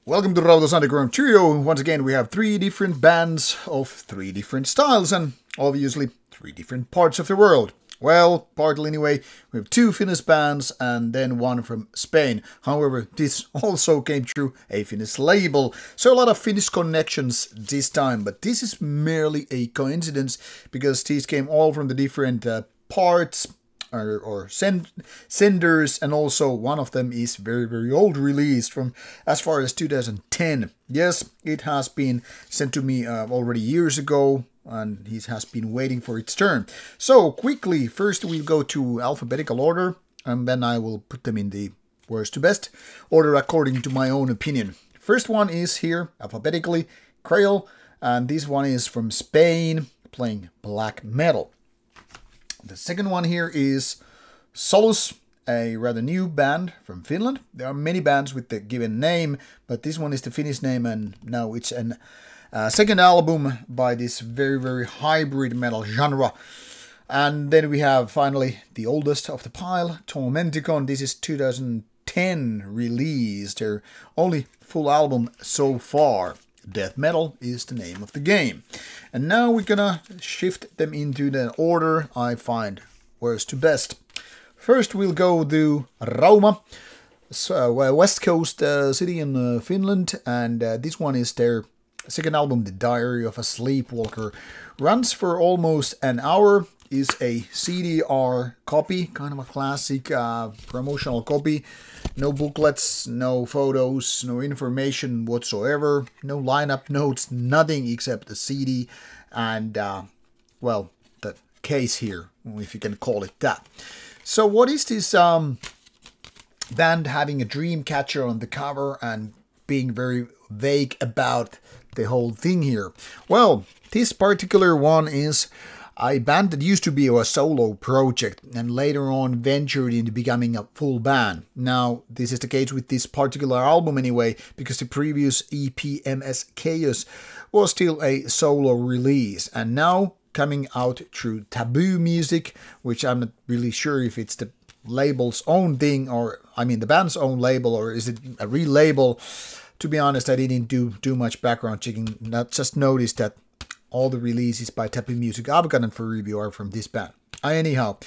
Welcome to Raudos Underground Trio. Once again, we have three different bands of three different styles and obviously three different parts of the world. Well, partly anyway, we have two Finnish bands and then one from Spain. However, this also came through a Finnish label, so a lot of Finnish connections this time. But this is merely a coincidence because these came all from the different parts or senders, and also one of them is very old, released from as far as 2010. Yes, it has been sent to me already years ago, and he has been waiting for its turn. So quickly, first we'll go to alphabetical order, and then I will put them in the worst to best order according to my own opinion. First one is here alphabetically, Crail, and this one is from Spain, playing black metal. The second one here is Solus, a rather new band from Finland. There are many bands with the given name, but this one is the Finnish name, and now it's an second album by this very hybrid metal genre. And then we have finally the oldest of the pile, Tormenticon. This is 2010 release, their only full album so far. Death metal is the name of the game. And now we're gonna shift them into the order I find worst to best. First we'll go to Rauma, west coast city in Finland, and this one is their second album, The Diary of a Sleepwalker. Runs for almost an hour, is a CDR copy, kind of a classic promotional copy. No booklets, no photos, no information whatsoever, no lineup notes, nothing except the CD and, well, the case here, if you can call it that. So what is this band having a dream catcher on the cover and being very vague about the whole thing here? Well, this particular one is a band that used to be a solo project and later on ventured into becoming a full band. Now, this is the case with this particular album anyway, because the previous EP, MS Chaos, was still a solo release. And now coming out through Taboo Music, which I'm not really sure if it's the label's own thing, or I mean the band's own label, or is it a re-label? To be honest, I didn't do much background checking. I just noticed that all the releases by Taboo Music I've gotten for review are from this band. Anyhow,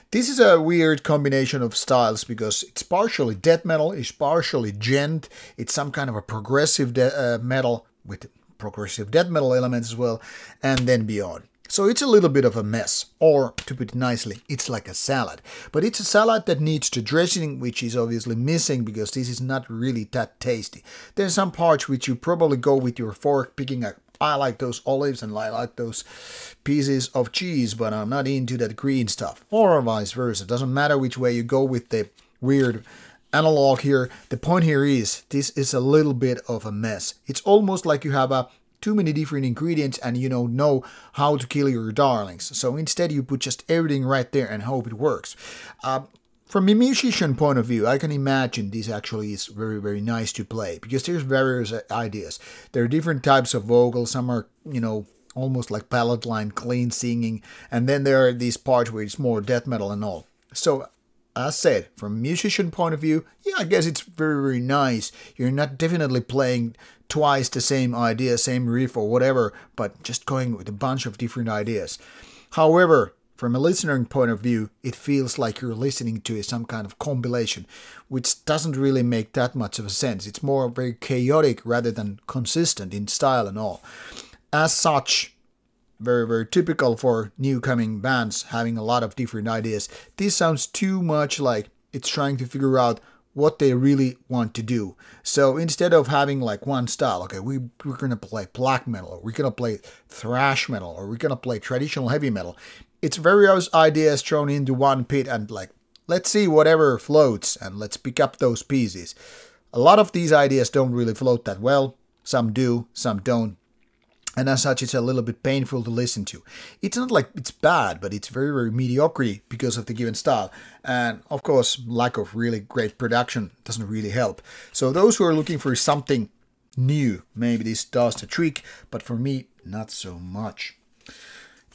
this is a weird combination of styles because it's partially death metal, it's partially gent, it's some kind of a progressive metal with progressive death metal elements as well, and then beyond. So it's a little bit of a mess, or to put it nicely, it's like a salad. But it's a salad that needs the dressing, which is obviously missing because this is not really that tasty. There's some parts which you probably go with your fork picking up. I like those olives and I like those pieces of cheese, but I'm not into that green stuff. Or vice versa. Doesn't matter which way you go with the weird analog here. The point here is, this is a little bit of a mess. It's almost like you have too many different ingredients and you don't know how to kill your darlings. So instead you put just everything right there and hope it works. From a musician point of view, I can imagine this actually is very nice to play because there's various ideas. There are different types of vocals. Some are, you know, almost like ballad line, clean singing. And then there are these parts where it's more death metal and all. So, as said, from a musician point of view, yeah, I guess it's very nice. You're not definitely playing twice the same idea, same riff or whatever, but just going with a bunch of different ideas. However, from a listening point of view, it feels like you're listening to some kind of compilation, which doesn't really make that much of a sense. It's more very chaotic rather than consistent in style and all. As such, very typical for new coming bands having a lot of different ideas. This sounds too much like it's trying to figure out what they really want to do. So instead of having like one style, okay, we're gonna play black metal, or we're gonna play thrash metal, or we're gonna play traditional heavy metal. It's various ideas thrown into one pit and like, let's see whatever floats and let's pick up those pieces. A lot of these ideas don't really float that well. Some do, some don't. And as such, it's a little bit painful to listen to. It's not like it's bad, but it's very mediocre because of the given style. And of course, lack of really great production doesn't really help. So those who are looking for something new, maybe this does the trick, but for me, not so much.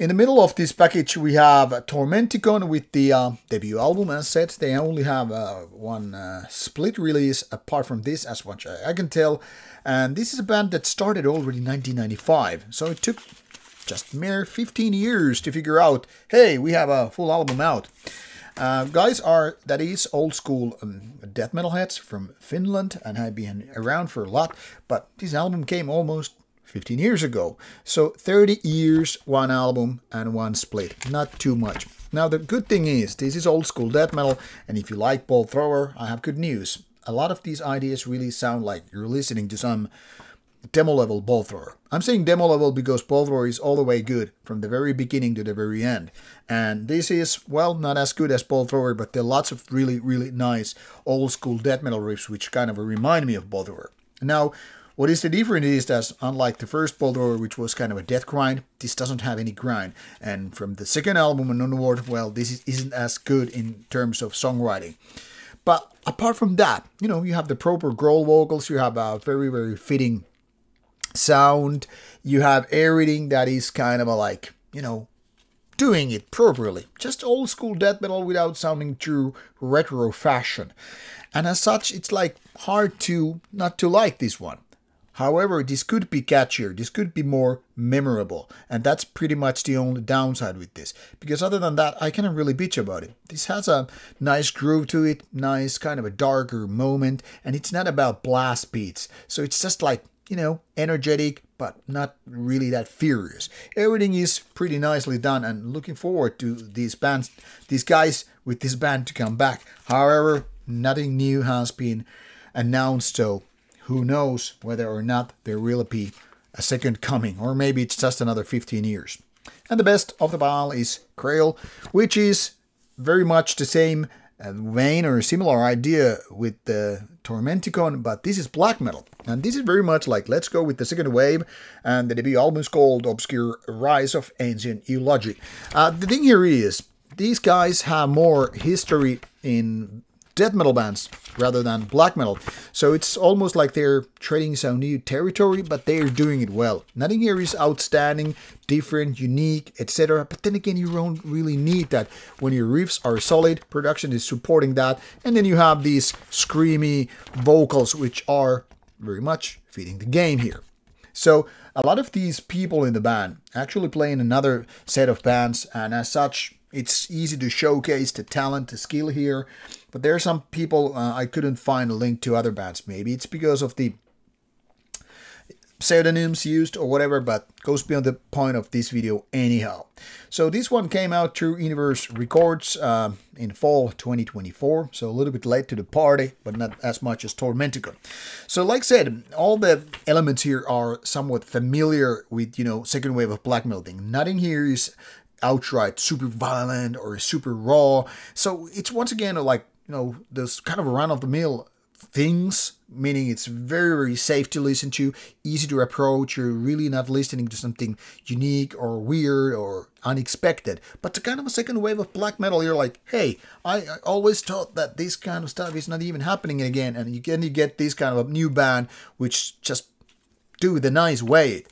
In the middle of this package we have Tormenticon with the debut album. As said, they only have one split release apart from this, as much I can tell. And this is a band that started already in 1995, so it took just mere 15 years to figure out, hey, we have a full album out. Guys are, that is, old school death metal heads from Finland and have been around for a lot, but this album came almost 15 years ago. So 30 years, one album and one split. Not too much. Now the good thing is, this is old school death metal, and if you like Bolt Thrower, I have good news. A lot of these ideas really sound like you're listening to some demo level Bolt Thrower. I'm saying demo level because Bolt Thrower is all the way good from the very beginning to the very end. And this is, well, not as good as Bolt Thrower, but there are lots of really, really nice old school death metal riffs which kind of remind me of Bolt Thrower. Now, what is the difference is that unlike the first Bolt Thrower, which was kind of a death grind, this doesn't have any grind. And from the second album and onward, well, this isn't as good in terms of songwriting. But apart from that, you know, you have the proper growl vocals, you have a very, very fitting sound, you have everything that is kind of a, like, you know, doing it properly. Just old school death metal without sounding too retro fashion. And as such, it's like hard to not to like this one. However, this could be catchier, this could be more memorable, and that's pretty much the only downside with this. Because other than that, I cannot really bitch about it. This has a nice groove to it, nice kind of a darker moment, and it's not about blast beats. So it's just like, you know, energetic, but not really that furious. Everything is pretty nicely done, and looking forward to these guys with this band to come back. However, nothing new has been announced, so who knows whether or not there will be a second coming, or maybe it's just another 15 years. And the best of the pile is Krail, which is very much the same vein or similar idea with the Tormenticon, but this is black metal. And this is very much like, let's go with the second wave, and the debut album is called Obscure Rise of Ancient Eulogy. The thing here is, these guys have more history in death metal bands rather than black metal, so it's almost like they're treading some new territory, but they're doing it well. Nothing here is outstanding, different, unique, etc. But then again, you don't really need that when your riffs are solid, production is supporting that, and then you have these screamy vocals which are very much fitting the game here. So a lot of these people in the band actually play in another set of bands, and as such, it's easy to showcase the talent, the skill here. But there are some people I couldn't find a link to other bands. Maybe it's because of the pseudonyms used or whatever, but goes beyond the point of this video anyhow. So this one came out through Universe Records in fall 2024, so a little bit late to the party, but not as much as Tormenticon. So like I said, all the elements here are somewhat familiar with, you know, second wave of black metal thing. Nothing here is outright super violent or super raw. So it's once again like, you know, those kind of run-of-the-mill things, meaning it's very, very safe to listen to, easy to approach. You're really not listening to something unique or weird or unexpected. But the kind of a second wave of black metal, you're like, hey, I always thought that this kind of stuff is not even happening again. And you get this kind of a new band which just do it the nice way.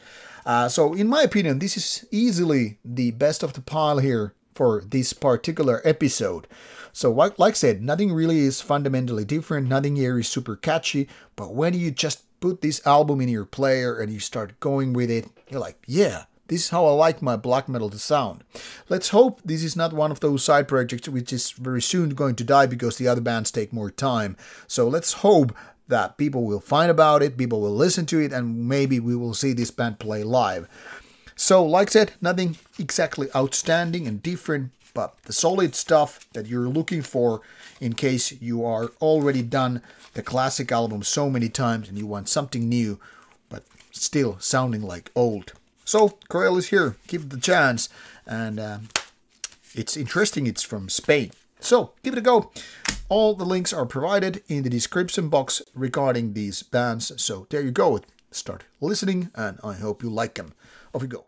So in my opinion, this is easily the best of the pile here for this particular episode. So like I said, nothing really is fundamentally different, nothing here is super catchy, but when you just put this album in your player and you start going with it, you're like, yeah, this is how I like my black metal to sound. Let's hope this is not one of those side projects which is very soon going to die because the other bands take more time. So let's hope that people will find about it, people will listen to it, and maybe we will see this band play live. So, like I said, nothing exactly outstanding and different, but the solid stuff that you're looking for in case you are already done the classic album so many times and you want something new, but still sounding like old. So, Krail is here, give it a chance, and it's interesting, it's from Spain. So, give it a go. All the links are provided in the description box regarding these bands. So there you go. Start listening, and I hope you like them. Off you go.